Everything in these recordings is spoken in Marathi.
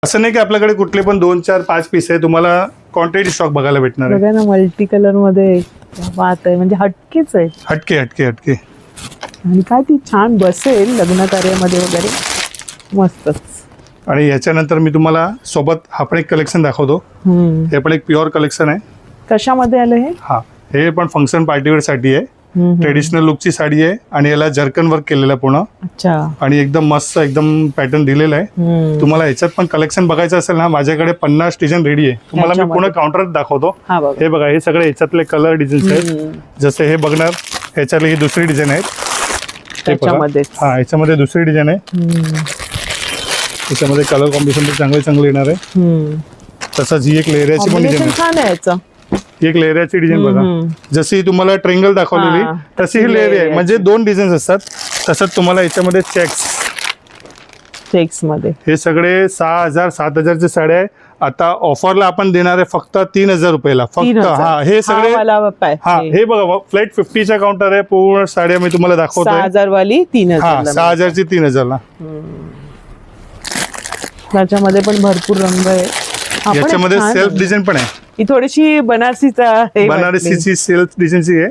असं नाही की आपल्याकडे कुठले पण 2 4 5 पीस आहे, तुम्हाला क्वांटिटी स्टॉक बघायला भेटणार आहे. बघा ना, मल्टी कलर मध्ये बात आहे, म्हणजे हटकेच आहे. हटके हटके हटके. आणि काय ती छान बसेल लग्न कार्यामध्ये वगैरे, मस्तच. आणि याच्यानंतर मी तुम्हाला सोबत हा पण एक कलेक्शन दाखवतो. हे पण एक प्युअर कलेक्शन आहे. कशामध्ये आलं हे? हा, हे पण फंक्शन पार्टीवेअर साठी आहे. ट्रेडिशनल लुकची साडी आहे आणि याला जर्कन वर्क केलेलं पूर्ण. अच्छा. आणि एकदम मस्त एकदम पॅटर्न दिलेला आहे. तुम्हाला याच्यात पण कलेक्शन बघायचं असेल ना, माझ्याकडे 50 डिझाइन रेडी आहे. तुम्हाला मी पुन्हा काउंटर दाखवतो. हे बघा, हे सगळे याच्यातले कलर डिझाईन्स आहेत. जसे हे बघणार, ह्याच्यातली ही दुसरी डिझाईन आहे. हा, याच्यामध्ये दुसरी डिझाईन आहे. याच्यामध्ये कलर कॉम्बिनेशन पण चांगले चांगले येणार आहे. तसंच ही एक लेहऱ्याची पण डिझाईन छान आहे याचं. एक लेहऱ्याची डिझाईन बघा, जशी तुम्हाला ट्रेंगल दाखवलेली तशी ही लेहरी आहे. म्हणजे 2 डिझाईन्स असतात. तसंच तुम्हाला याच्यामध्ये चेक्स मध्ये हे सगळे 6000 7000 चे साड्या आहे. आता ऑफरला आपण देणार आहे फक्त 3000 रुपयाला फक्त. हा, हे सगळे हा, हे बघा फ्लॅट 50च्या काउंटर आहे. पूर्ण साड्या मी तुम्हाला दाखवतोय. 6000 वाली 3000. हा, 6000 ची 3000 ला. त्याच्यामध्ये पण भरपूर रंग आहे. याच्यामध्ये सेल्फ डिझाईन पण आहे. ही थोडीशी बनारसीची सेल्फ डिझाईनची आहे.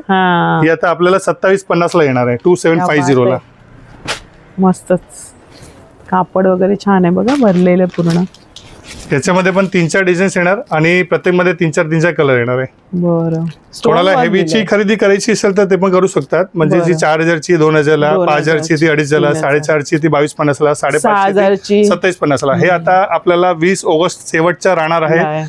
ही आता आपल्याला 2750 ला येणार आहे, 2750 ला. मस्तच. कापड वगैरे छान आहे बघा, भरलेलं पूर्ण. याच्यामध्ये पण 3 4 डिझाईन्स येणार आणि प्रत्येक मध्ये 3 4 कलर येणार आहे. बरं. कोणाला हेवीची खरेदी करायची असेल तर ते पण करू शकतात. म्हणजे जी 4000 ची 2000 ला, 5000 ची ती 2500 ला, 4500 ची ती 2250 ला, 5500 ची 2750 ला. हे आता आपल्याला 20 ऑगस्ट शेवटच्या राहणार आहे.